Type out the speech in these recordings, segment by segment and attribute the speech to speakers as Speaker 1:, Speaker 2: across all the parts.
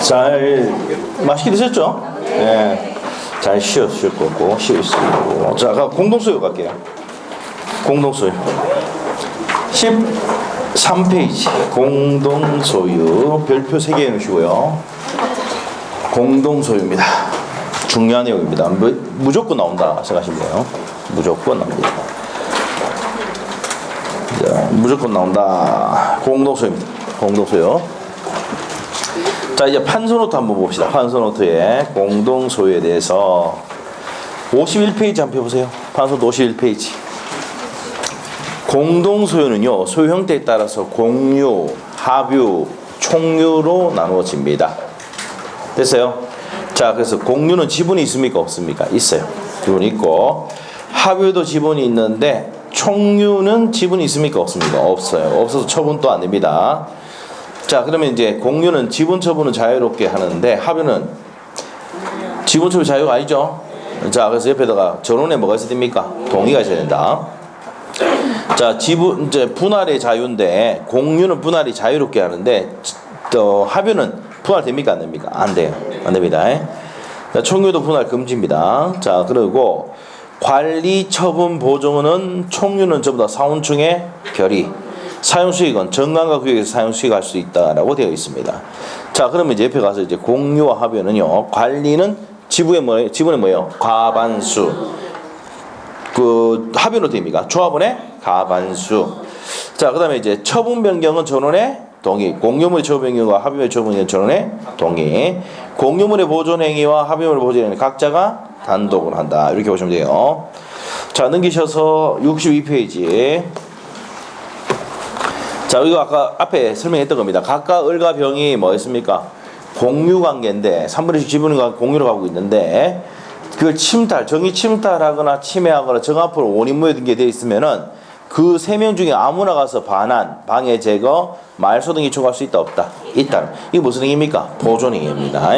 Speaker 1: 잘 맛있게 드셨죠? 네. 잘 쉬었을 거고 쉬었을. 자, 공동소유 갈게요. 공동소유 13페이지 공동소유 별표 3개 해놓으시고요. 공동소유입니다. 중요한 내용입니다. 무조건 나온다 생각하시면 돼요. 무조건 나옵니다. 자, 무조건 나온다. 공동소유입니다. 공동소유. 자, 이제 판소노트 한번 봅시다. 판소노트의 공동소유에 대해서 51페이지 한번 펴보세요. 판소노트 51페이지. 공동소유는요, 소유 형태에 따라서 공유, 합유, 총유로 나누어집니다. 됐어요? 자, 그래서 공유는 지분이 있습니까? 없습니까? 있어요. 지분이 있고, 합유도 지분이 있는데, 총유는 지분이 있습니까? 없습니까? 없어요. 없어서 처분도 안 됩니다. 자, 그러면 이제 공유는 지분 처분은 자유롭게 하는데 합유는 지분 처분 자유가 아니죠. 자, 그래서 옆에다가 전원에 뭐가 있어야 됩니까? 동의가 있어야 된다. 자, 지분 이제 분할의 자유인데 공유는 분할이 자유롭게 하는데 또 합유는 분할 됩니까? 안 됩니까? 안 돼요. 안 됩니다. 자, 총유도 분할 금지입니다. 자, 그리고 관리 처분 보존은 총유는 전부 다 사원총의 결의. 사용수익은 정관과 구역에서 사용수익할 수 있다라고 되어 있습니다. 자, 그러면 이제 옆에 가서 이제 공유와 합유는요, 관리는 지분의 뭐예요? 과반수. 그 합유는 됩니까? 조합원의 과반수. 자, 그 다음에 이제 처분 변경은 전원의 동의. 공유물의 처분 변경과 합유물의 처분 변경 전원의 동의. 공유물의 보존 행위와 합유물의 보존 행위 각자가 단독으로 한다. 이렇게 보시면 돼요. 자, 넘기셔서 62페이지. 자, 이거 아까 앞에 설명했던 겁니다. 각각 을과 병이 뭐였습니까? 공유 관계인데 3분의 1씩 지분과 공유로 가고 있는데 그걸 정의 침탈하거나 침해하거나 정합으로 원인무효 등기되어 있으면은 그 3명 중에 아무나 가서 반환, 방해 제거, 말소 등이 초과할 수 있다 없다? 있다. 이게 무슨 행위입니까? 보존행위입니다.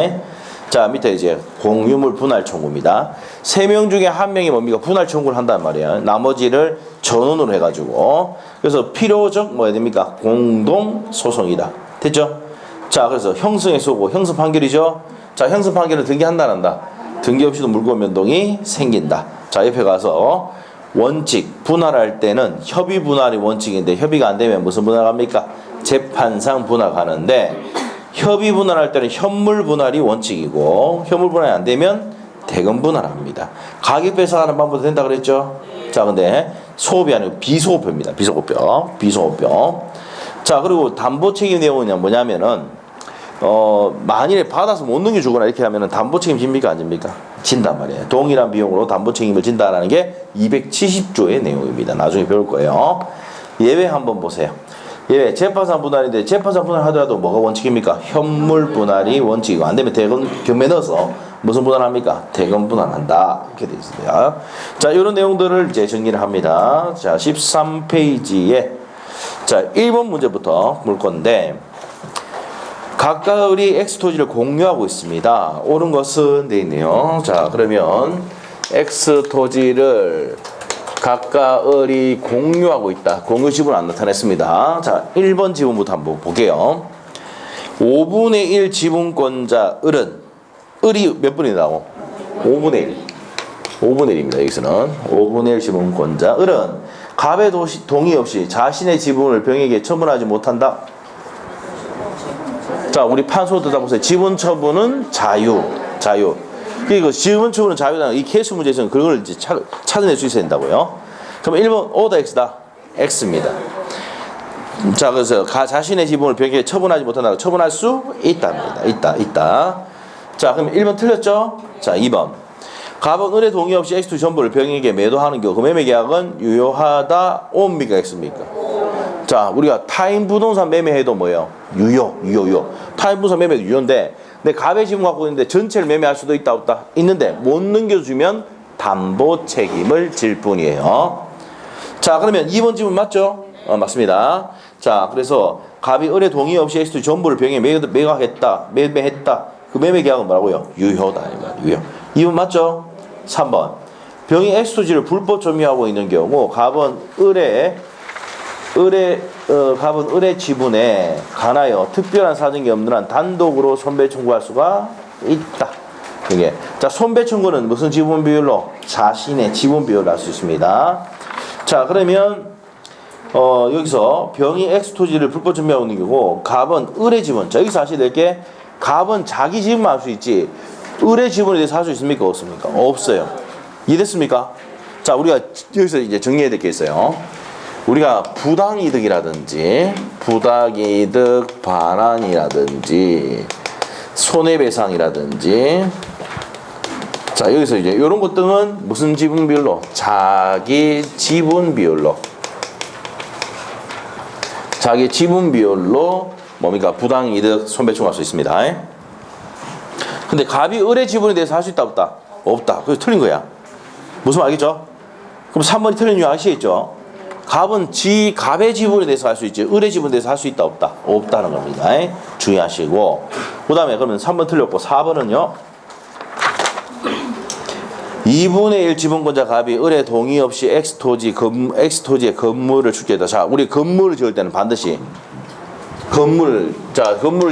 Speaker 1: 자, 밑에 이제 공유물 분할 청구입니다. 3명 중에 1명이 뭡니까? 분할 청구를 한단 말이에요. 나머지를 전원으로 해가지고. 그래서 필요적 뭐야 됩니까? 공동 소송이다. 됐죠? 자, 그래서 형성의 소고 형성 판결이죠. 자, 형성 판결은 등기한다 안 한다? 등기 없이도 물권 변동이 생긴다. 자, 옆에 가서 원칙 분할할 때는 협의 분할이 원칙인데 협의가 안 되면 무슨 분할합니까? 재판상 분할하는데 협의 분할할 때는 현물 분할이 원칙이고 현물 분할이 안 되면 대금 분할합니다. 가격 배상하는 방법도 된다 그랬죠? 자, 근데 소업이 아니고 비소업입니다. 비소업병. 자, 그리고 담보 책임 내용은 뭐냐면은 만일에 받아서 못 넘겨주거나 이렇게 하면은 담보 책임 집니까 안 집니까? 진단 말이에요. 동일한 비용으로 담보 책임을 진다라는 게 270조의 내용입니다. 나중에 배울 거예요. 예외 한번 보세요. 예외 재판상 분할인데 재판상 분할 하더라도 뭐가 원칙입니까? 현물 분할이 원칙이고 안 되면 대금 경매 넣어서 무슨 분할합니까? 대금 분할한다. 이렇게 되어 있습니다. 자, 이런 내용들을 이제 정리를 합니다. 자, 13페이지에 자, 1번 문제부터 볼 건데 각각의 X 토지를 공유하고 있습니다. 옳은 것은 돼 있네요. 자, 그러면 X 토지를 각각의 공유하고 있다. 공유 지분 안 나타냈습니다. 자, 1번 지분부터 한번 볼게요. 5분의 1 지분권자 을이 몇 분이라고? 5분의 1. 5분의 1입니다. 여기서는 5분의 1 지분권자 을은 갑의 동의 없이 자신의 지분을 병에게 처분하지 못한다. 자, 우리 판소 듣다 보세요. 지분 처분은 자유. 그리고 지분 처분은 자유다. 이 케이스 문제에서는 그걸 이제 찾아낼 수 있어야 된다고요. 그럼 1번 오다 X다. X입니다. 자, 그래서 자신의 지분을 병에게 처분하지 못한다. 처분할 수 있답니다. 있다. 자, 그럼 1번 틀렸죠? 자, 2번. 갑은 을의 동의 없이 X2 전부를 병에게 매도하는 경우 그 매매 계약은 유효하다. 옵니까? X입니까? 자, 우리가 타인 부동산 매매해도 뭐예요? 유효. 타인 부동산 매매도 유효인데 내 갑의 지분 갖고 있는데 전체를 매매할 수도 있다 없다? 있는데 못 넘겨주면 담보 책임을 질 뿐이에요. 자, 그러면 2번 지분 맞죠? 맞습니다. 자, 그래서 갑이 을의 동의 없이 X2 전부를 병에 매매했다. 그 매매 계약은 뭐라고요? 유효다. 유효. 2번 맞죠? 3번. 병이 X 토지를 불법 점유하고 있는 경우 갑은 을의 갑은 을의 지분에 관하여 특별한 사정이 없는 한 단독으로 손배 청구할 수가 있다. 이게 자, 손배 청구는 무슨 지분 비율로? 자신의 지분 비율로 할 수 있습니다. 자, 그러면 여기서 병이 X 토지를 불법 점유하고 있는 경우 갑은 을의 지분. 자, 여기서 아셔야 될 게 갑은 자기 지분만 할 수 있지 을의 지분에 대해서 할 수 있습니까? 없습니까? 없어요. 이해됐습니까? 자, 우리가 여기서 이제 정리해야 될 게 있어요. 우리가 부당이득이라든지 부당이득 반환이라든지 손해배상이라든지 자, 여기서 이제 이런 것들은 무슨 지분 비율로? 자기 지분 비율로 자기 지분 비율로 뭡니까? 부당이득 손배청구할 수 있습니다. 근데 갑이 을의 지분에 대해서 할 수 있다 없다? 없다. 그래서 틀린 거야. 무슨 말 알겠죠? 그럼 3번이 틀린 이유 아시겠죠? 갑은 갑의 지분에 대해서 할 수 있지 을의 지분에 대해서 할 수 있다 없다? 없다는 겁니다. 주의하시고 그 다음에 그러면 3번 틀렸고 4번은요 2분의 1 지분권자 갑이 을의 동의 없이 X토지의 건물을 축제했다. 자, 우리 건물을 지을 때는 반드시 건물을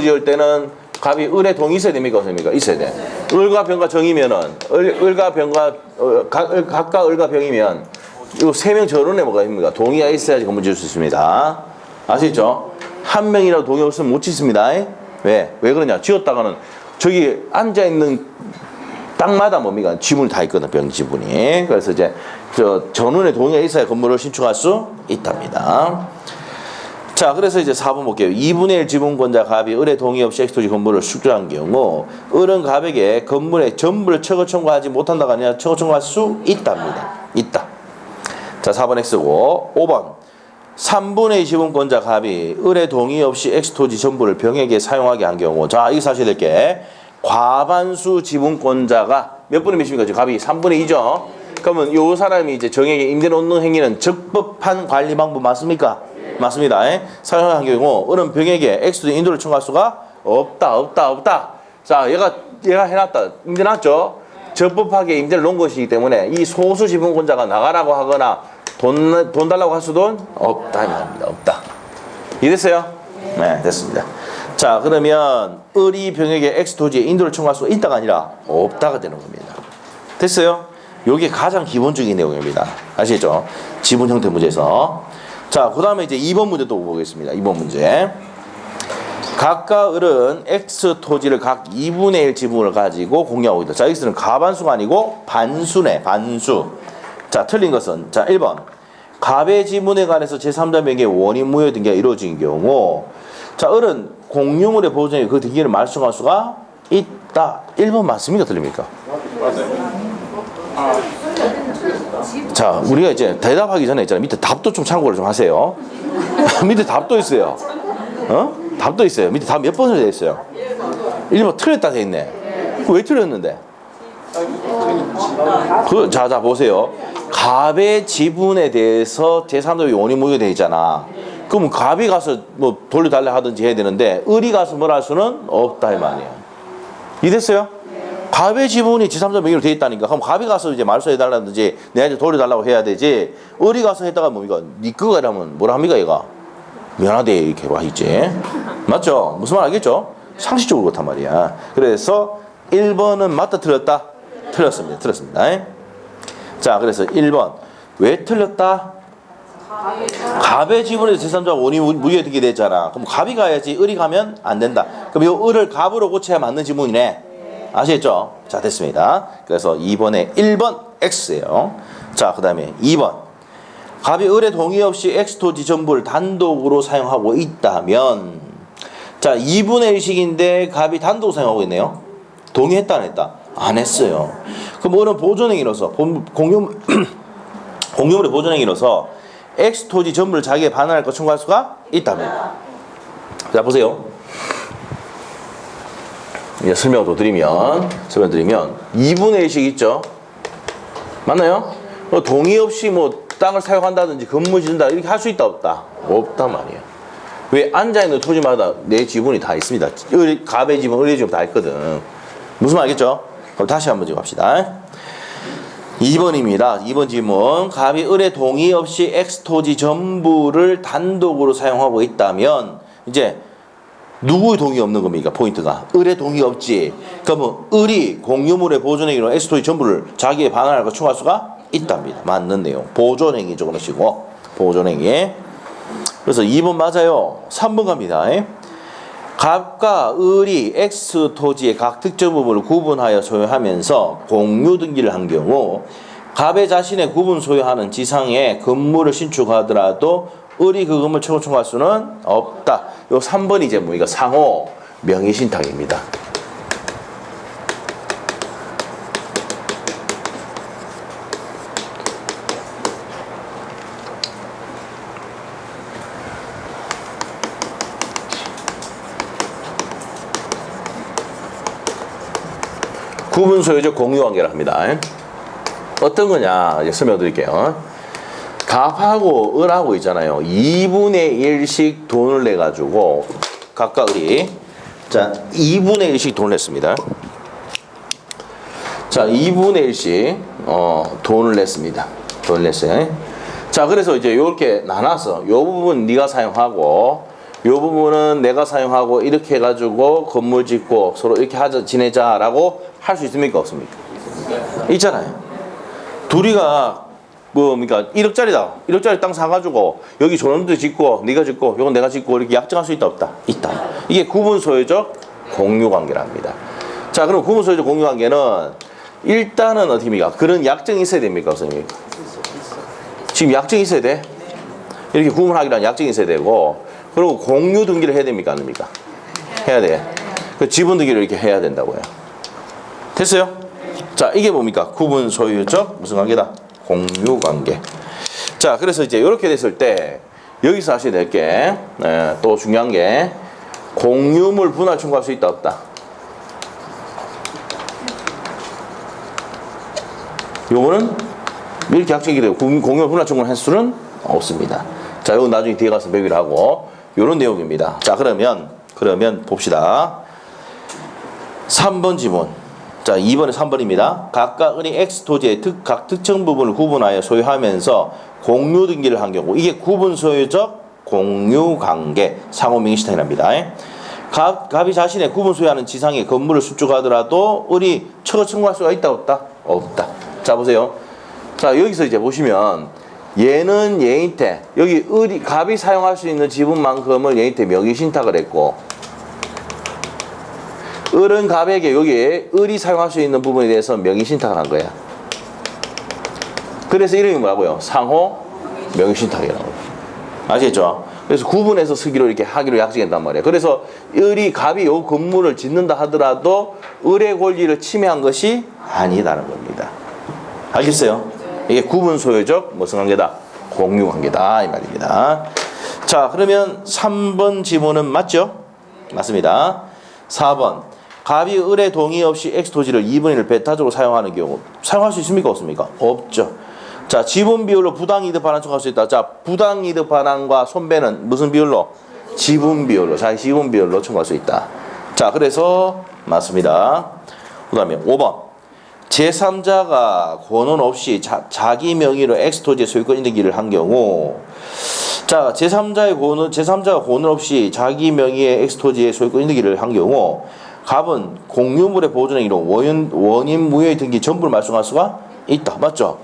Speaker 1: 지을 때는 갑이 을의 동의 있어야 됩니까? 없습니까? 있어야 돼. 을과 병과 정이면은 을과 병과 각과 을과 병이면 이 세 명 전원에 뭐가 있습니까? 동의가 있어야지 건물 지을 수 있습니다. 아시죠? 한 명이라도 동의 없으면 못 짓습니다. 왜 그러냐? 지었다가는 저기 앉아 있는 땅마다 뭡니까? 지분이 다 있거든, 병 지분이. 그래서 이제 전원의 동의가 있어야 건물을 신축할 수 있답니다. 자, 그래서 이제 4번 볼게요. 2분의 1 지분권자 갑이 을의 동의 없이 X토지 건물을 축조한 경우 을은 갑에게 건물의 전부를 처거 청구하지 못한다가 아니라 처거 청구할 수 있답니다. 있다. 자, 4번 X고 5번 3분의 2 지분권자 갑이 을의 동의 없이 X토지 전부를 병에게 사용하게 한 경우 자, 여기서 하셔야 될 게 과반수 지분권자가 몇 분의 몇입니까? 지금 갑이 3분의 2죠. 그러면 요 사람이 이제 정에게 임대 놓는 행위는 적법한 관리 방법 맞습니까? 맞습니다. 사용한 경우 을은 병에게 X토지 인도를 청구할 수가 없다. 자, 얘가 해놨다. 임대 놨죠. 적법하게 임대를 놓은 것이기 때문에 이 소수 지분권자가 나가라고 하거나 돈 달라고 할 수도 없다 이 말입니다. 없다. 이해됐어요? 네, 됐습니다. 자, 그러면 을이 병에게 X토지에 인도를 청구할 수가 있다가 아니라 없다가 되는 겁니다. 됐어요? 이게 가장 기본적인 내용입니다. 아시겠죠? 지분 형태 문제에서. 자, 그 다음에 이제 2번 문제 또 보겠습니다. 2번 문제. 각과 을은 X토지를 각 2분의 1 지분을 가지고 공유하고 있다. 자, 여기서는 가반수가 아니고 반수네, 반수. 자, 틀린 것은 자, 1번. 갑의 지분에 관해서 제3자 명의 원인 무효 등기가 이루어진 경우 자, 을은 공유물의 보존에 그 등기를 말소할 수가 있다. 1번 맞습니까? 틀립니까? 자, 우리가 이제 대답하기 전에 있잖아요. 밑에 답도 좀 참고를 좀 하세요. 밑에 답도 있어요. 답도 있어요. 밑에 답 몇 번으로 되어 있어요? 1번 틀렸다 돼 있네. 왜 틀렸는데? 자, 보세요. 갑의 지분에 대해서 제3자의 원인 무효 되어 있잖아. 그럼 갑이 가서 뭐 돌려달라 하든지 해야 되는데 을이 가서 뭘 할 수는 없다 이 말이에요. 이해됐어요? 갑의 지분이 제3자 명의로 되어 있다니까. 그럼 갑이 가서 이제 말소해달라든지 내한테 돌려달라고 해야 되지. 을이 가서 했다가 뭡니까? 니 그거 이러면 뭐라 합니까 얘가? 미안하대 이렇게 와 있지. 맞죠? 무슨 말 알겠죠? 상식적으로 그렇단 말이야. 그래서 1번은 맞다 틀렸다? 틀렸습니다. 자, 그래서 1번 왜 틀렸다? 갑의 지분에서 제3자가 원인 무효에 들게 됐잖아. 그럼 갑이 가야지 을이 가면 안 된다. 그럼 이 을을 갑으로 고쳐야 맞는 지분이네. 아시겠죠? 자, 됐습니다. 그래서 2번에 1번 X예요. 자, 그 다음에 2번 갑이 을의 동의 없이 X토지 전부를 단독으로 사용하고 있다면 자, 2분의 1씩인데 갑이 단독 사용하고 있네요. 동의했다 안 했다? 안 했어요. 그럼 을은 보존행위로서 공유물의 보존행위로서 X토지 전부를 자기의 반환할 것 청구할 수가 있다면 자, 보세요. 이제 설명을 드리면 2분의 1씩 있죠? 맞나요? 동의 없이 뭐 땅을 사용한다든지 건물 짓는다 이렇게 할 수 있다 없다? 없단 말이에요. 왜? 앉아있는 토지마다 내 지분이 다 있습니다. 갑의 지분, 을의 지분 다 있거든. 무슨 말 알겠죠? 그럼 다시 한번 좀 합시다. 2번입니다. 2번 질문. 갑이 을의 동의 없이 X 토지 전부를 단독으로 사용하고 있다면 이제 누구의 동의 없는 겁니까? 포인트가. 을의 동의 없지. 그러면 을이 공유물의 보존행위로 X 토지 전부를 자기의 반환할까 추가할 수가 있답니다. 맞는 내용. 보존행위 적어놓으시고. 보존행위. 그래서 2번 맞아요. 3번 갑니다. 갑과 을이 X 토지의 각 특정 부분을 구분하여 소유하면서 공유 등기를 한 경우 갑의 자신의 구분 소유하는 지상에 건물을 신축하더라도 을이 그 건물 최고 청구할 수는 없다. 요 3번이 이제 뭡니까? 상호 명의신탁입니다. 구분 소유적 공유 관계를 합니다. 어떤 거냐 이제 설명드릴게요. 갑하고 을하고 있잖아요. 2분의 1씩 돈을 내 가지고 갑과 을이 자 2분의 1씩 돈을 냈습니다. 자 2분의 1씩 돈을 냈습니다. 돈을 냈어요. 자 그래서 이제 이렇게 나눠서 요 부분 네가 사용하고 요 부분은 내가 사용하고 이렇게 해가지고 건물 짓고 서로 이렇게 지내자라고 할 수 있습니까? 없습니까? 있잖아요. 둘이가 그러니까 1억짜리다. 1억짜리 땅 사가지고 여기 저놈들 짓고 네가 짓고 이건 내가 짓고 이렇게 약정할 수 있다 없다? 있다. 이게 구분 소유적 공유 관계랍니다. 자 그럼 구분 소유적 공유 관계는 일단은 어떻게입니까? 그런 약정이 있어야 됩니까? 없습니까? 지금 약정이 있어야 돼? 이렇게 구분하기란 약정이 있어야 되고 그리고 공유 등기를 해야 됩니까? 안 됩니까? 해야 돼. 그 지분 등기를 이렇게 해야 된다고요. 됐어요? 자, 이게 뭡니까? 구분 소유적 무슨 관계다? 공유 관계. 자, 그래서 이제 이렇게 됐을 때 여기서 하셔야 될 게 또 중요한 게 공유물 분할 청구할 수 있다 없다? 요거는 이렇게 약정이 되고 공유물 분할 청구를 할 수는 없습니다. 자, 이건 나중에 뒤에 가서 배우기를 하고 요런 내용입니다. 자, 그러면 봅시다. 3번 지문. 자, 2번에 3번입니다. 각각 은이 X 토지의 각 특정 부분을 구분하여 소유하면서 공유 등기를 한 경우 이게 구분 소유적 공유 관계 상호 명의신탁이랍니다. 갑이 자신의 구분 소유하는 지상에 건물을 수축하더라도 을이 처 청구할 수가 있다 없다? 없다. 자, 보세요. 자, 여기서 이제 보시면 얘는 얘한테 여기 갑이 사용할 수 있는 지분만큼을 얘한테 명의신탁을 했고 을은 갑에게 여기에 을이 사용할 수 있는 부분에 대해서 명의신탁을 한 거야. 그래서 이름이 뭐라고요? 상호 명의신탁이라고. 아시겠죠? 그래서 구분해서 쓰기로 이렇게 하기로 약정했단 말이에요. 그래서 갑이 요 건물을 짓는다 하더라도 을의 권리를 침해한 것이 아니다는 겁니다. 알겠어요? 이게 구분 소유적 무슨 관계다? 공유 관계다 이 말입니다. 자, 그러면 3번 지문은 맞죠? 맞습니다. 4번. 갑이 을의 동의 없이 X 토지를 2분의 1 배타적으로 사용하는 경우 사용할 수 있습니까? 없습니까? 없죠. 자, 지분 비율로 부당이득 반환 청구할 수 있다. 자, 부당이득 반환과 손배는 무슨 비율로? 지분 비율로. 자, 지분 비율로 청구할 수 있다. 자, 그래서 맞습니다. 그 다음에 5번. 제3자가 권한 없이 자기 명의로 X 토지의 소유권 인정기를 한 경우 자, 제3자가 권한 없이 자기 명의의 X 토지의 소유권 인정기를 한 경우 갑은 공유물의 보존행위로 원인 무효의 등기 전부를 말소할 수가 있다. 맞죠?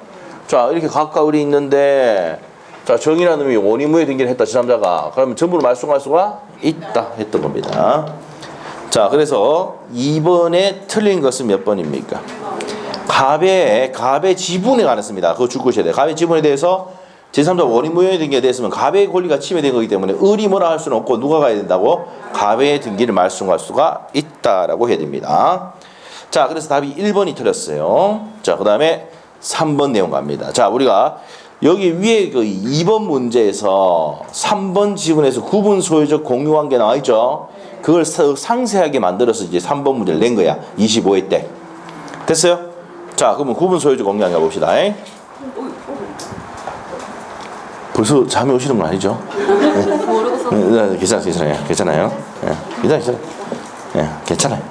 Speaker 1: 자, 이렇게 갑과 을이 있는데 자, 정이라는 놈이 원인 무효의 등기를 했다. 제3자가. 그러면 전부를 말소할 수가 있다 했던 겁니다. 자, 그래서 2번에 틀린 것은 몇 번입니까? 갑의 지분에 관했습니다. 그거 줄 것이어야 돼요. 갑의 지분에 대해서 제3자 원인 무효의 등기에 대해서는 갑의 권리가 침해된 거기 때문에 을이 뭐라 할 수는 없고 누가 가야 된다고? 갑의 등기를 말소할 수가 있다라고 해야 됩니다. 자, 그래서 답이 1번이 틀렸어요. 자, 그 다음에 3번 내용 갑니다. 자, 우리가 여기 위에 그 2번 문제에서 3번 지분에서 구분 소유적 공유 관계 나와 있죠? 그걸 상세하게 만들어서 이제 3번 문제를 낸 거야. 25회 때. 됐어요? 자, 그러면 구분 소유적 공유 관계 봅시다. 벌써 잠이 오시는 건 아니죠? 네. 괜찮아요. 괜찮아요. 네, 괜찮아요.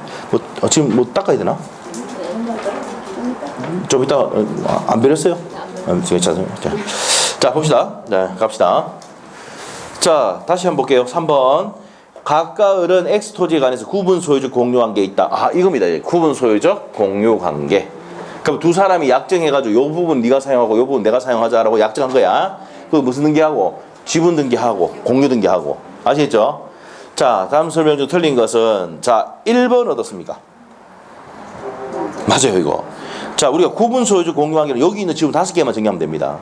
Speaker 1: 지금 뭐 닦아야 되나? 좀 이따 안 배렸어요? 자 봅시다. 네, 갑시다. 자 다시 한번 볼게요. 3번. 각각 을은 X 토지에 관해서 구분 소유적 공유관계에 있다. 아 이겁니다. 구분 소유적 공유관계. 그럼 두 사람이 약정해가지고 요 부분 네가 사용하고 요 부분 내가 사용하자라고 약정한 거야. 그 무슨 등기하고? 지분 등기하고 공유 등기하고. 아시겠죠? 자 다음 설명 중 틀린 것은 자 1번 어떻습니까? 맞아요 이거. 자 우리가 구분 소유적 공유관계는 여기 있는 지분 5개만 정리하면 됩니다.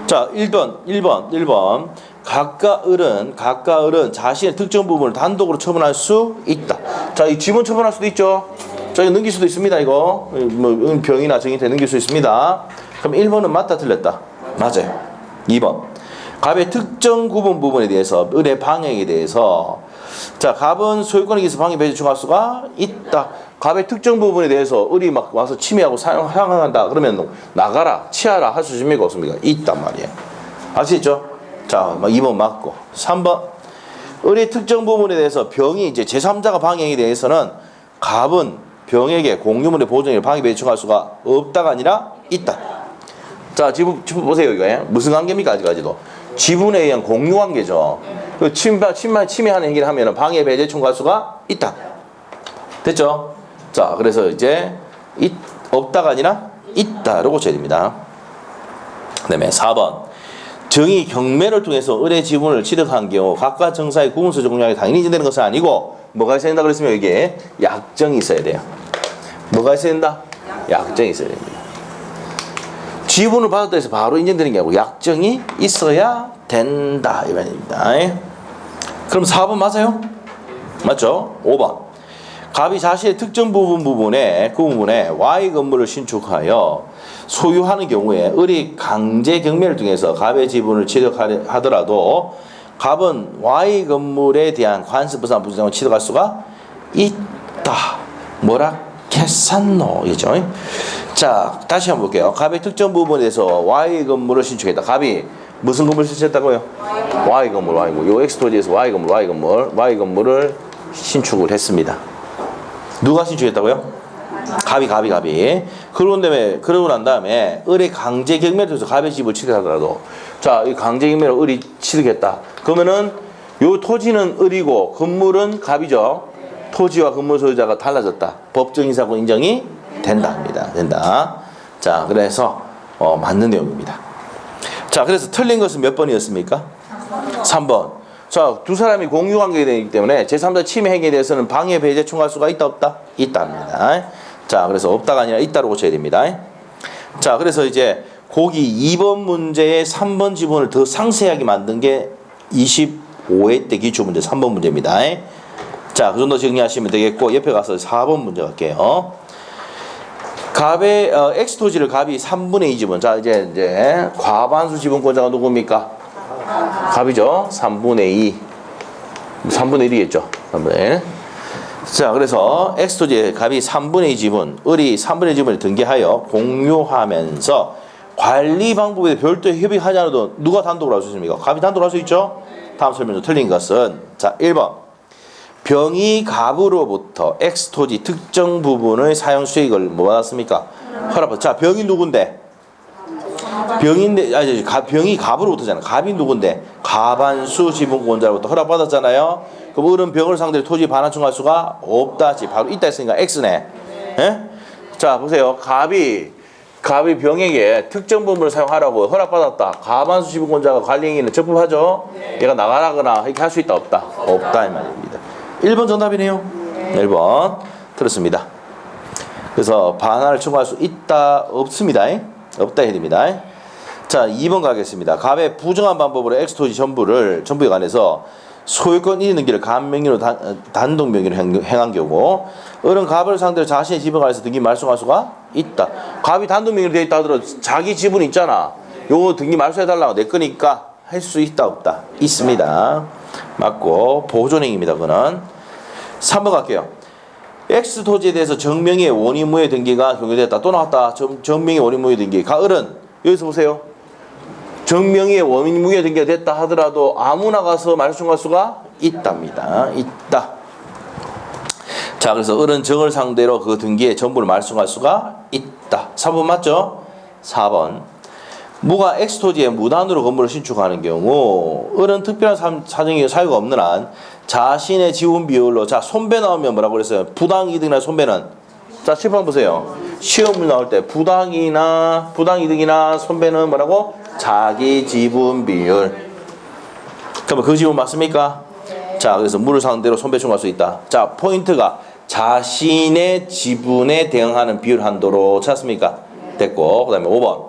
Speaker 1: 자 1번 각각 을은 자신의 특정 부분을 단독으로 처분할 수 있다. 자 이 지분 처분할 수도 있죠. 자 이거 넘길 수도 있습니다. 이거 뭐 병이나 정인태 넘길 수 있습니다. 그럼 1번은 맞다 틀렸다. 맞아요. 2번 갑의 특정 구분 부분에 대해서 을의 방해에 대해서 자 갑은 소유권에 의해서 방해 배제 청할 수가 있다. 갑의 특정 부분에 대해서 을이 막 와서 침해하고 사용한다 그러면 나가라 치하라 할 수 있습니까 없습니까? 있단 말이에요. 아시겠죠? 자 2번 맞고 3번 을의 특정 부분에 대해서 병이 이제 제3자가 방해에 대해서는 갑은 병에게 공유물의 보존에 방해 배제 청할 수가 없다가 아니라 있다. 자 지분 보세요 이거 무슨 관계입니까? 아직까지도 지분에 의한 공유 관계죠. 그 침해하는 행위를 하면 방해 배제 청구할 수가 있다. 됐죠? 자 그래서 이제 없다가 아니라 있다로 고쳐야 됩니다. 그 다음에 4번 정의 경매를 통해서 을의 지분을 취득한 경우 각각 정사의 구분소유적 공유관계가 당연히 인정되는 것은 아니고 뭐가 있어야 된다 그랬으면 여기에 약정이 있어야 돼요. 뭐가 있어야 된다? 약정이 있어야 됩니다. 지분을 받았다 해서 바로 인정되는 게 아니고 약정이 있어야 된다 이 말입니다. 그럼 4번 맞아요? 맞죠? 5번 갑이 자신의 특정 부분에 Y 건물을 신축하여 소유하는 경우에 을이 강제 경매를 통해서 갑의 지분을 취득하더라도 갑은 Y 건물에 대한 관세 부산 부담을 취득할 수가 있다. 뭐라 했었노? 이죠. 자 다시 한번 볼게요. 갑의 특정 부분에 대해서 Y 건물을 신축했다. 갑이 무슨 건물을 신축했다고요? Y 건물. 요 X 토지에서 Y 건물을 신축을 했습니다. 누가 신축했다고요? 갑이. 그러고 난 다음에 을의 강제 경매를 통해서 갑의 집을 취득하더라도 자, 이 강제 경매를 을이 취득했다. 그러면은 요 토지는 을이고 건물은 갑이죠. 토지와 건물 소유자가 달라졌다. 법정 이사고 인정이 된다. 자, 그래서 맞는 내용입니다. 자, 그래서 틀린 것은 몇 번이었습니까? 3번. 자, 두 사람이 공유 관계가 되기 때문에 제3자 침해 행위에 대해서는 방해 배제 청구할 수가 있다 없다? 있답니다. 자, 그래서 없다가 아니라 있다로 고쳐야 됩니다. 자, 그래서 이제 거기 2번 문제의 3번 지분을 더 상세하게 만든 게 25회 때 기출문제 3번 문제입니다. 자, 그 정도 정리하시면 되겠고 옆에 가서 4번 문제 갈게요. 갑의 X 토지를 갑이 3분의 2 지분. 자, 이제 과반수 지분권자가 누굽니까? 갑이죠. 3분의 2. 3분의 1이겠죠. 3분의 1. 자, 그래서 X 토지의 갑이 3분의 2 지분, 을이 3분의 1 지분을 등기하여 공유하면서 관리 방법에 별도의 협의하지 않아도 누가 단독으로 할 수 있습니까? 갑이 단독으로 할 수 있죠. 다음 설명으로 틀린 것은 자, 1번. 병이 갑으로부터 X 토지 특정 부분의 사용 수익을 뭐 받았습니까? 허락. 자, 병이 누군데? 병이 갑으로부터잖아. 갑이 누군데? 과반수 지분권자로부터 허락받았잖아요. 그럼 을은 병을 상대로 토지 반환 청구할 수가 없다. 바로 있다 했으니까 X네. 에? 자, 보세요. 갑이 병에게 특정 부분을 사용하라고 허락받았다. 과반수 지분권자가 관리 행위는 적법하죠? 얘가 나가라거나 이렇게 할 수 있다 없다? 없다 이 말입니다. 1번 정답이네요. 1번 들었습니다. 그래서 반환을 청구할 수 있다 없습니다. 없다 해야 됩니다. 자, 2번 가겠습니다. 갑의 부정한 방법으로 X토지 전부에 관해서 소유권 1위 등기를 갑 명의로 단독 명의로 행한 경우 을은 갑을 상대로 자신의 지분에 관해서 등기 말소할 수가 있다. 갑이 단독 명의로 되어 있다 하더라도 자기 지분 있잖아. 요거 등기 말소해달라고 내 거니까 할 수 있다 없다? 있습니다. 맞고 보존행위입니다. 그거는 3번 갈게요. X 토지에 대해서 정명의 원인무효 등기가 종료됐다. 또 나왔다. 정명의 원인무효 등기. 을은 여기서 보세요. 정명의 원인무효 등기가 됐다 하더라도 아무나 가서 말소할 수가 있답니다. 있다. 자, 그래서 을은 정을 상대로 그 등기에 전부를 말소할 수가 있다. 3번 맞죠? 4번. 무가 X토지에 무단으로 건물을 신축하는 경우 을은 특별한 사정이 사유가 없는 한 자신의 지분 비율로 자 손배 나오면 뭐라고 그랬어요? 부당이득이나 손배는 자 7번 보세요. 시험 나올 때 부당이득이나 손배는 뭐라고? 자기 지분 비율. 그러면 그 지분 맞습니까? 자, 그래서 물을 상대로 손배 청구할 수 있다. 자, 포인트가 자신의 지분에 대응하는 비율 한도로 찾습니까? 됐고, 그 다음에 5번.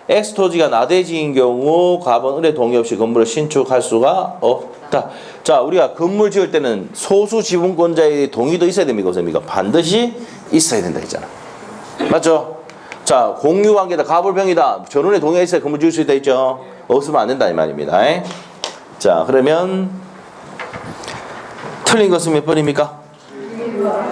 Speaker 1: X토지가 나대지인 경우 갑은 을의 동의 없이 건물을 신축할 수가 없다. 자, 우리가 건물 지을 때는 소수 지분권자의 동의도 있어야 됩니까? 없습니까? 반드시 있어야 된다 했잖아. 맞죠? 자, 공유관계다. 갑을병이다. 전원의 동의가 있어야 건물 지을 수 있다 했죠? 없으면 안 된다 이 말입니다. 자, 그러면 틀린 것은 몇 번입니까?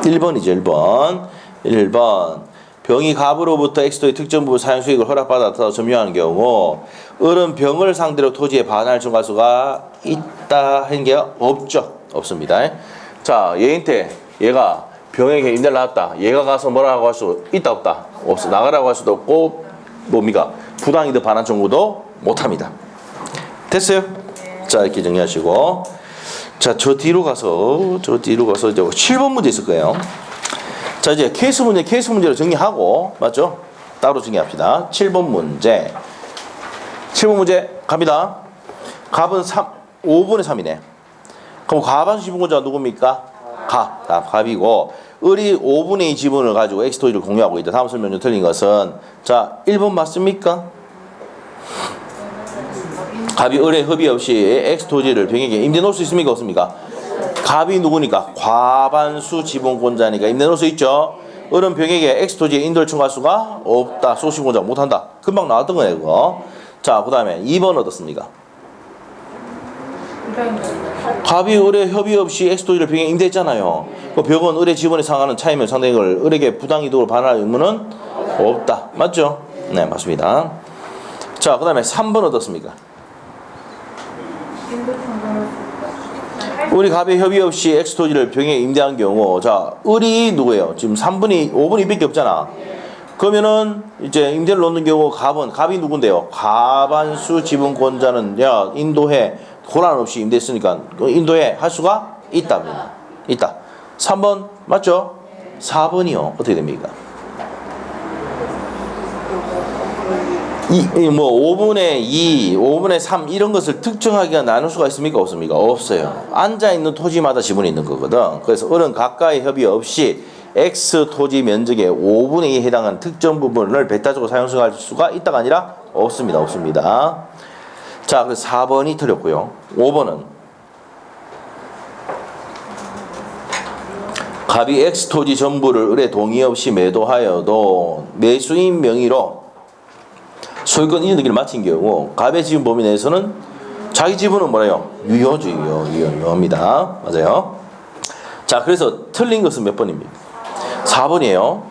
Speaker 1: 1번이죠. 1번. 1번. 병이 갑으로부터 X토의 특정 부분 사용 수익을 허락받아서 점유하는 경우 을은 병을 상대로 토지에 반환을 청구할 수가 있다 하는 게 없죠. 없습니다. 자, 얘한테 얘가 병에게 임대를 나왔다. 얘가 가서 뭐라고 할 수 있다 없다? 없어. 나가라고 할 수도 없고 뭡니까? 부당이득 반환 청구도 못합니다. 됐어요? 자, 이렇게 정리하시고 자, 저 뒤로 가서 이제 7번 문제 있을 거예요. 자, 이제 케이스 문제로 정리하고 맞죠? 따로 정리합시다. 7번 문제 갑니다. 갑은 5분의 3이네. 그럼 과반수 지분권자가 누굽니까? 갑이고 을이 5분의 2 지분을 가지고 X토지를 공유하고 있다. 다음 설명 중 틀린 것은 자, 1번 맞습니까? 갑이 을의 협의 없이 X토지를 병에게 임대 놓을 수 있습니까? 없습니까? 갑이 누구니까? 과반수 지분권자니까 임대 놓을 수 있죠. 을은 병에게 X토지에 인도를 청구할 수가 없다. 소신권자가 못한다. 금방 나왔던 거예요 그거. 자, 그 다음에 2번 어떻습니까? 갑이 을의 협의 없이 X토지를 병에게 임대했잖아요. 그 병은 을의 지분에 상하는 차이면 상당히 걸 을에게 부당이득으로 반환할 의무는 없다. 맞죠? 네, 맞습니다. 자, 그 다음에 3번 어떻습니까? 을이 갑의 협의 없이 X토지를 병에 임대한 경우 자, 을이 누구예요? 지금 5분의 2밖에 없잖아. 그러면은 이제 임대를 놓는 경우 갑이 누군데요? 과반수 지분권자는 야 인도해 고난 없이 임대했으니까 인도해 할 수가 있답니다. 있다. 3번 맞죠? 4번이요. 어떻게 됩니까? 5분의 2, 5분의 3 이런 것을 특정하기가 나눌 수가 있습니까? 없습니까? 없어요. 앉아있는 토지마다 지분이 있는 거거든. 그래서 을은 각각의 협의 없이 X 토지 면적의 5분의 2에 해당하는 특정 부분을 배타적으로 사용할 수가 있다가 아니라 없습니다. 없습니다. 자, 그래서 4번이 틀렸고요. 5번은 갑이 X 토지 전부를 을의 동의 없이 매도하여도 매수인 명의로 소유권 이전등기를 마친 경우 갑의 지분 범위 내에서는 자기 지분은 뭐래요? 유효죠. 유효입니다. 맞아요. 자, 그래서 틀린 것은 몇 번입니까? 4번이에요.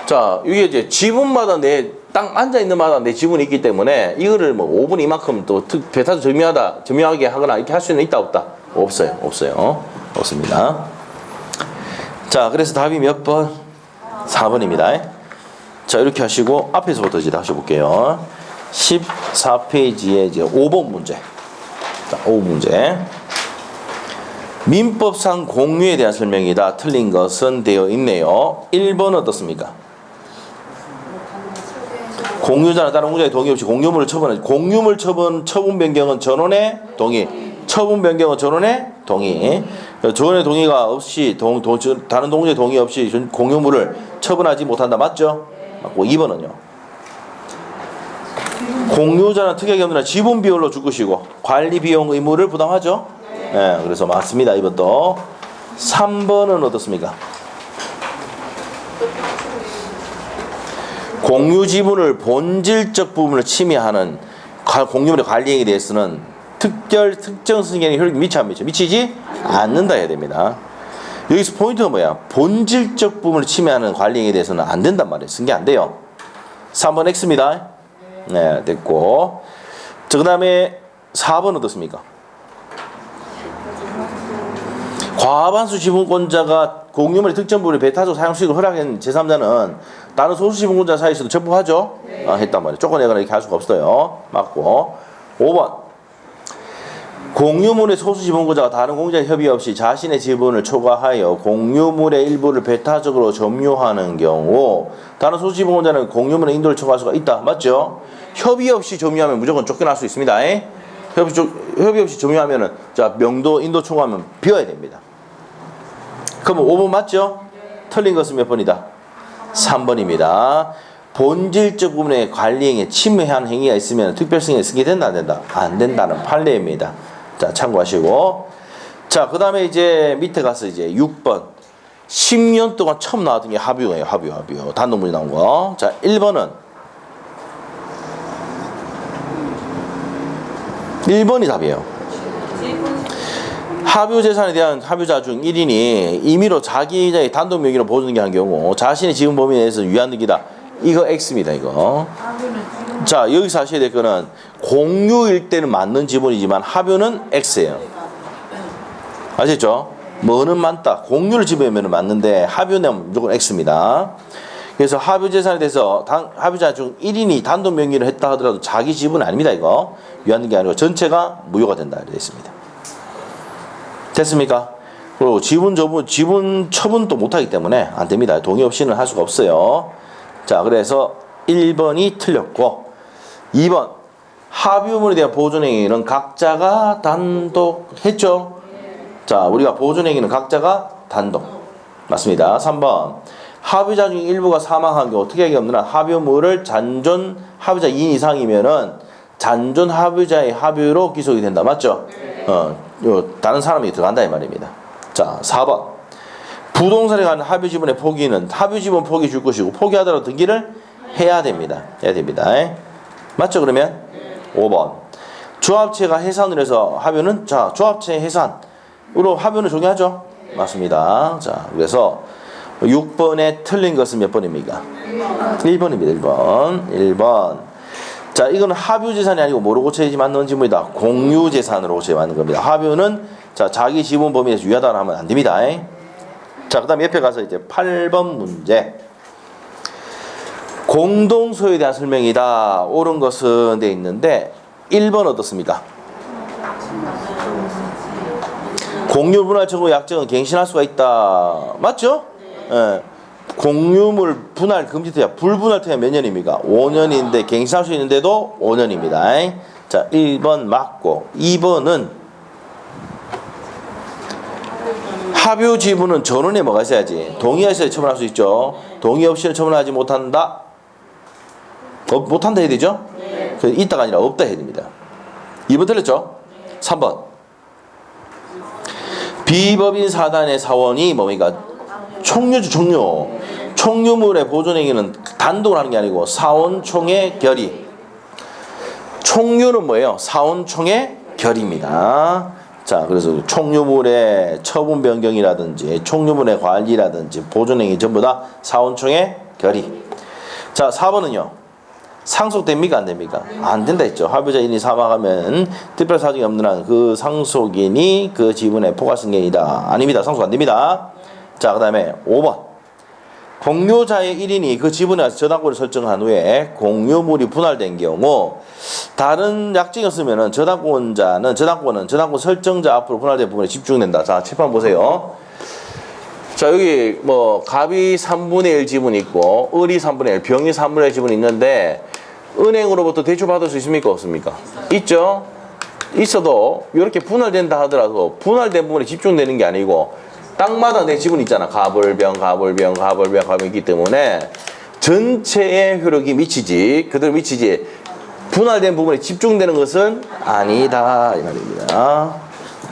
Speaker 1: 자, 이게 이제 지분마다 땅 앉아있는 마다 내 지분이 있기 때문에 이거를 뭐 5분의 이만큼 또 배타적 점유하게 하거나 이렇게 할 수는 있다 없다? 없어요. 없습니다. 자, 그래서 답이 몇 번? 4번입니다. 자, 이렇게 하시고 앞에서부터 이제 다시 볼게요. 14페이지에 이제 5번 문제. 자, 5번 문제. 민법상 공유에 대한 설명이다. 틀린 것은 되어 있네요. 1번 어떻습니까? 공유자나 다른 공유자의 동의 없이 공유물을 처분하지. 공유물 처분 변경은 전원의 동의. 처분 변경은 전원의 동의. 전원의 동의가 없이 다른 동의자의 동의 없이 공유물을 처분하지 못한다. 맞죠? 맞고 2번은요. 공유자는 특약이 없는 한 지분 비율로 줄 것이고 관리 비용 의무를 부담하죠. 네, 그래서 맞습니다. 2번도. 3번은 어떻습니까? 공유 지분을 본질적 부분을 침해하는 공유물의 관리행위에 대해서는 특정 승계의 효력이 미치지 않는다 해야 됩니다. 여기서 포인트가 뭐야? 본질적 부분을 침해하는 관리행위에 대해서는 안 된단 말이에요. 승계 안 돼요. 3번 X입니다. 네, 됐고. 자, 그 다음에 4번 어떻습니까? 과반수 지분권자가 공유물의 특정 부분의 배타적 사용 수익을 허락한 제3자는 다른 소수 지분권자 사이에서도 접부하죠? 했단 말이에요. 조건에거나 이렇게 할 수가 없어요. 맞고. 5번. 공유물의 소수 지분권자가 다른 공유자의 협의 없이 자신의 지분을 초과하여 공유물의 일부를 배타적으로 점유하는 경우 다른 소수 지분권자는 공유물의 인도를 초과할 수가 있다. 맞죠? 협의 없이 점유하면 무조건 쫓겨날 수 있습니다. 협의 없이 점유하면은 자 명도 인도 초과하면 비워야 됩니다. 그러면 5번 맞죠? 틀린 것은 몇 번이다? 3번입니다. 본질적 부분의 관리행위에 침해한 행위가 있으면 특별승인에 승계된다 안 된다? 안 된다는 판례입니다. 자 참고하시고 자 그 다음에 이제 밑에 가서 이제 6번 10년 동안 처음 나왔던 게 합유예요. 합유 단독문이 나온 거. 자 1번이 답이에요. 합유 재산에 대한 합유자 중 1인이 임의로 자기의 단독 명의로 보존하는 경우 자신의 지분 범위 내에서 유한득이다. 이거 X입니다. 이거. 자 여기서 하셔야 될 거는 공유일 때는 맞는 지분이지만 합유는 X예요. 아시죠? 뭐는 맞다. 공유를 지분이면 맞는데 합유는 무조건 X입니다. 그래서 합유 재산에 대해서 합유자 중 1인이 단독 명의로 했다 하더라도 자기 지분은 아닙니다. 이거. 유한득이 아니고 전체가 무효가 된다. 이렇게 있습니다. 됐습니까? 그리고 지분 처분도 못하기 때문에 안 됩니다. 동의 없이는 할 수가 없어요. 자, 그래서 1번이 틀렸고 2번 합유물에 대한 보존행위는 각자가 단독 했죠? 자, 우리가 보존행위는 각자가 단독 맞습니다. 3번 합유자 중 일부가 사망한 경우 특이하게 없는 한 합유물을 잔존 합유자 2인 이상이면은 잔존 합유자의 합유로 기속이 된다. 맞죠? 다른 사람이 들어간다 이 말입니다. 자, 4번. 부동산에 관한 합유 지분의 포기는 합유 지분 포기 줄 것이고 포기하더라도 등기를 해야 됩니다. 맞죠? 그러면 5번. 조합체가 해산을 해서 합유는 자, 조합체 해산으로 합유는 종료하죠? 맞습니다. 자, 그래서 6번에 틀린 것은 몇 번입니까? 1번입니다. 1번. 자, 이거는 합유 재산이 아니고 뭐로 고쳐야지 맞는 지분이다? 공유 재산으로 고쳐야 맞는 겁니다. 합유는 자, 자기 지분 범위에서 유하다고 하면 안 됩니다. 자, 그다음 옆에 가서 이제 8번 문제. 공동 소유에 대한 설명이다. 옳은 것은 돼 있는데 1번 어떻습니까? 공유 분할 청구 약정은 갱신할 수가 있다. 맞죠? 예. 공유물 분할 금지태야 불분할태야 몇 년입니까? 5년인데 갱신할 수 있는데도 5년입니다. 자 1번 맞고 2번은 합유 지분은 전원에 뭐가 있어야지? 동의하셔야 처분할 수 있죠. 동의 없이는 처분하지 못한다. 못한다 해야 되죠? 네. 있다가 아니라 없다 해야 됩니다. 2번 틀렸죠? 3번 비법인 사단의 사원이 뭡니까? 총유주 총유. 총유물의 보존행위는 단독으로 하는 게 아니고 사원총의 결의. 총유는 뭐예요? 사원총의 결의입니다. 자, 그래서 총유물의 처분 변경이라든지 총유물의 관리라든지 보존행위 전부 다 사원총의 결의. 자, 4번은요. 상속됩니까? 안 됩니까? 안 된다 했죠. 합유자 1인이 사망하면 특별 사정이 없는 한 그 상속인이 그 지분의 포괄승계이다. 아닙니다. 상속 안 됩니다. 자, 그 다음에 5번. 공유자의 1인이 그 지분에 저당권을 설정한 후에 공유물이 분할된 경우 다른 약정이 없으면 저당권 설정자 앞으로 분할된 부분에 집중된다. 자, 칠판 보세요. 자, 여기 뭐 갑이 3분의 1 지분이 있고 을이 3분의 1, 병이 3분의 1 지분이 있는데 은행으로부터 대출 받을 수 있습니까? 없습니까? 있죠? 있어도 이렇게 분할된다 하더라도 분할된 부분에 집중되는 게 아니고 땅마다 내 지분이 있잖아. 가불병 있기 때문에 전체의 효력이 미치지 그대로 미치지 분할된 부분에 집중되는 것은 아니다 이 말입니다.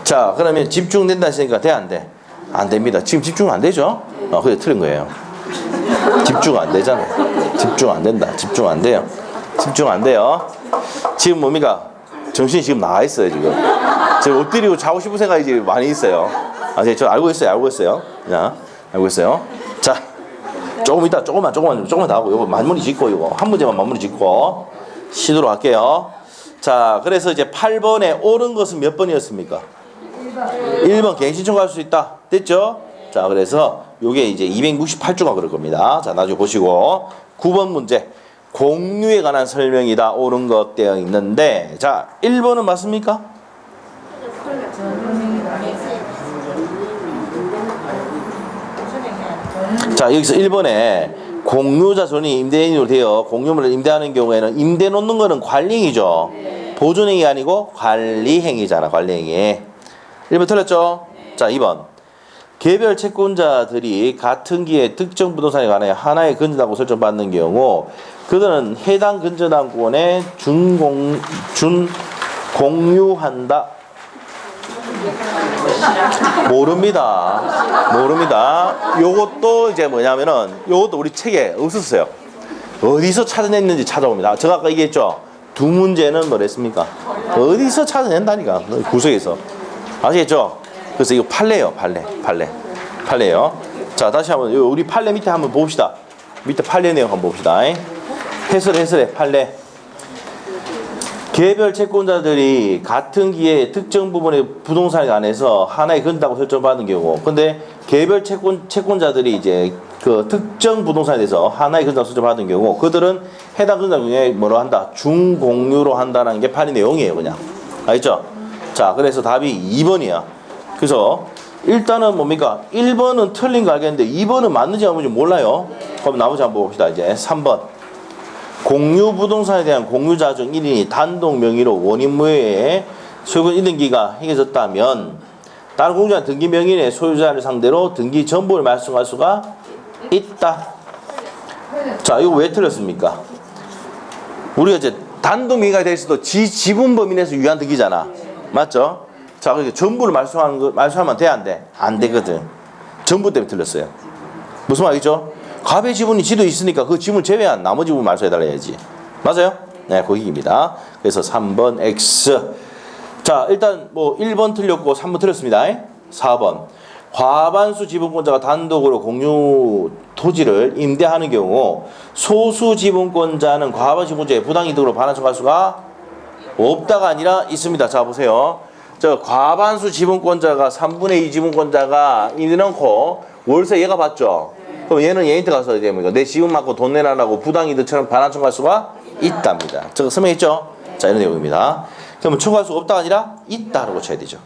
Speaker 1: 자, 그러면 집중된다 했으니까 돼 안 돼? 안 됩니다. 지금 집중 안 되죠? 그래 틀린 거예요. 집중 안 되잖아. 집중 안 된다. 집중 안 돼요. 집중 안 돼요. 지금 뭡니까? 정신이 지금 나가 있어요. 지금 엎드리고 자고 싶은 생각이 지금 많이 있어요. 저 알고 있어요. 야, 알고 있어요. 자, 조금 이따 조금만 더 하고 요거 마무리 짓고 요거 한 문제만 마무리 짓고 쉬도록 할게요. 자, 그래서 이제 8번에 옳은 것은 몇 번이었습니까? 1번 개인 신청할 수 있다. 됐죠? 자, 그래서 요게 이제 268조가 그럴 겁니다. 자, 나중에 보시고 9번 문제. 공유에 관한 설명이다. 옳은 것 되어 있는데 자, 1번은 맞습니까? 자, 여기서 1번에 공유자 전이 임대인으로 되어 공유물을 임대하는 경우에는 임대 놓는 거는 관리행위죠. 보존행위 아니고 관리행위잖아. 관리행위. 1번 틀렸죠? 자, 2번. 개별 채권자들이 같은 기에 특정 부동산에 관해 하나의 건전하고 설정받는 경우 그들은 해당 건전한권에 공유한다. 모릅니다. 요것도 이제 뭐냐면은 요것도 우리 책에 없었어요. 어디서 찾아냈는지 찾아봅니다. 제가 아까 얘기했죠. 두 문제는 뭐랬습니까? 어디서 찾아낸다니까. 구석에서. 아시겠죠? 그래서 이거 판례예요. 판례예요. 자, 다시 한번 우리 판례 밑에 한번 봅시다. 밑에 판례 내용 한번 봅시다. 해설해 판례. 개별 채권자들이 같은 기에 특정 부분의 부동산에 관해서 하나의 건다고 설정받는 경우, 근데 개별 채권자들이 이제 그 특정 부동산에 대해서 하나의 건다고 설정받는 경우, 그들은 해당 건당 중에 뭐로 한다? 중공유로 한다는 게 판례 내용이에요, 그냥. 알겠죠? 자, 그래서 답이 2번이야. 그래서 일단은 뭡니까? 1번은 틀린 거 알겠는데 2번은 맞는지 안 맞는지 몰라요. 그럼 나머지 한번 봅시다. 이제 3번. 공유 부동산에 대한 공유자 중 1인이 단독 명의로 원인무효의 소유권 이등기가 행해졌다면 다른 공유자 등기 명의인의 소유자를 상대로 등기 전부를 말씀할 수가 있다. 자, 이거 왜 틀렸습니까? 우리가 이제 단독 명의가 될 수도 지분 범위내에서 유한 등기잖아. 맞죠? 자, 그렇게 전부를 말씀하면 돼, 안 돼? 안 되거든. 전부 때문에 틀렸어요. 무슨 말이죠? 갑의 지분이 지도 있으니까 그 지분 제외한 나머지 부분 말소해달라 해야지. 맞아요? 네, 거기입니다. 그래서 3번 X. 자, 일단 뭐 1번 틀렸고 3번 틀렸습니다. 4번. 과반수 지분권자가 단독으로 공유 토지를 임대하는 경우 소수 지분권자는 과반 지분권자의 부당이득으로 반환청할 수가 없다가 아니라 있습니다. 자, 보세요. 저 과반수 지분권자가 3분의 2 지분권자가 임대놓고 월세 얘가 받죠. 그럼 얘는 얘한테 가서 이제 내 지분 받고 돈 내놔라고 부당이득처럼 반환 청구할 수가 있답니다. 저거 설명했죠? 자, 이런 내용입니다. 그러면 청구할 수가 없다가 아니라 있다라고 쳐야 되죠.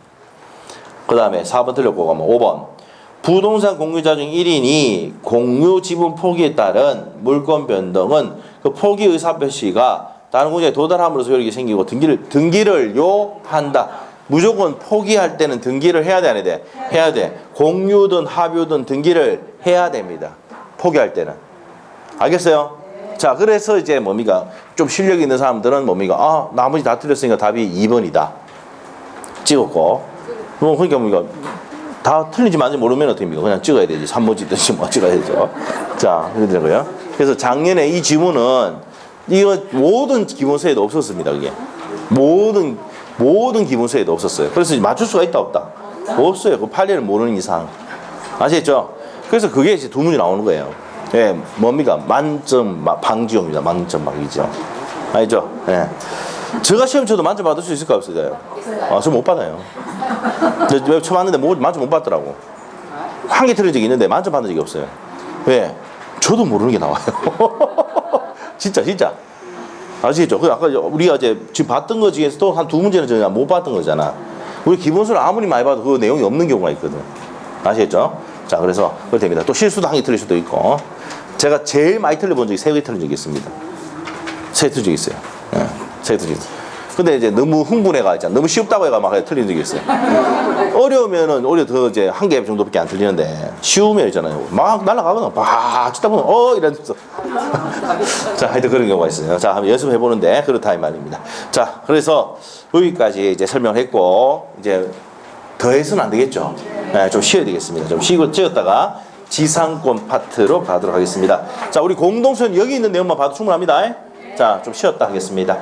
Speaker 1: 그 다음에 4번 틀렸고 가면 5번. 부동산 공유자 중 1인이 공유 지분 포기에 따른 물권 변동은 그 포기 의사 표시가 다른 공유자에 도달함으로써 효력이 생기고 등기를 요한다. 무조건 포기할 때는 등기를 해야 돼, 안 해야 돼? 해야 돼. 공유든 합유든 등기를 해야 됩니다. 포기할 때는. 알겠어요? 자, 그래서 이제 뭡니까? 좀 실력 있는 사람들은 뭡니까? 아, 나머지 다 틀렸으니까 답이 2번이다. 찍었고. 그러니까 뭡니까? 다 틀린지 맞는지 모르면 어떻게 합니까? 그냥 찍어야 되지. 3번 찍든지 뭐 찍어야 되죠. 자, 그러더라고요. 그래서 작년에 이 지문은 이거 모든 기본서에도 없었습니다. 그게. 모든 기본서에도 없었어요. 그래서 맞출 수가 있다 없다? 없어요. 그 판례를 모르는 이상. 아시겠죠? 그래서 그게 이제 두 문이 나오는 거예요. 예, 뭡니까? 만점 방지용입니다. 만점 방지죠. 알죠? 예. 제가 시험 쳐도 만점 받을 수 있을까 없을까요? 아, 저 못 받아요. 왜 처음 왔는데 만점 못 받더라고. 한 개 틀린 적이 있는데 만점 받은 적이 없어요. 왜? 저도 모르는 게 나와요. 진짜. 아시겠죠? 그 아까 우리가 이제 지금 봤던 거 중에서도 한 두 문제는 전혀 못 봤던 거잖아. 우리 기본서를 아무리 많이 봐도 그 내용이 없는 경우가 있거든. 아시겠죠? 자, 그래서 그렇게 됩니다. 또 실수도 한 개 틀릴 수도 있고. 제가 제일 많이 틀려본 적이 3개 틀린 적이 있습니다. 3개 틀린 적이 있어요. 네, 3개 틀린 적이 있어요. 근데 이제 너무 흥분해가 있잖아. 너무 쉽다고 해가 막 틀린 적이 있어요. 어려우면은 오히려 더 이제 한 개 정도밖에 안 틀리는데 쉬우면 있잖아요. 막 날아가거든. 막 치다 보면 이러면서. 자, 하여튼 그런 경우가 있어요. 자, 한번 연습해 보는데 그렇다 이 말입니다. 자, 그래서 여기까지 이제 설명을 했고 이제 더 해서는 안 되겠죠. 네, 좀 쉬어야 되겠습니다. 좀 쉬었다가 지상권 파트로 가도록 하겠습니다. 자, 우리 공동선 여기 있는 내용만 봐도 충분합니다. 자, 좀 쉬었다 하겠습니다.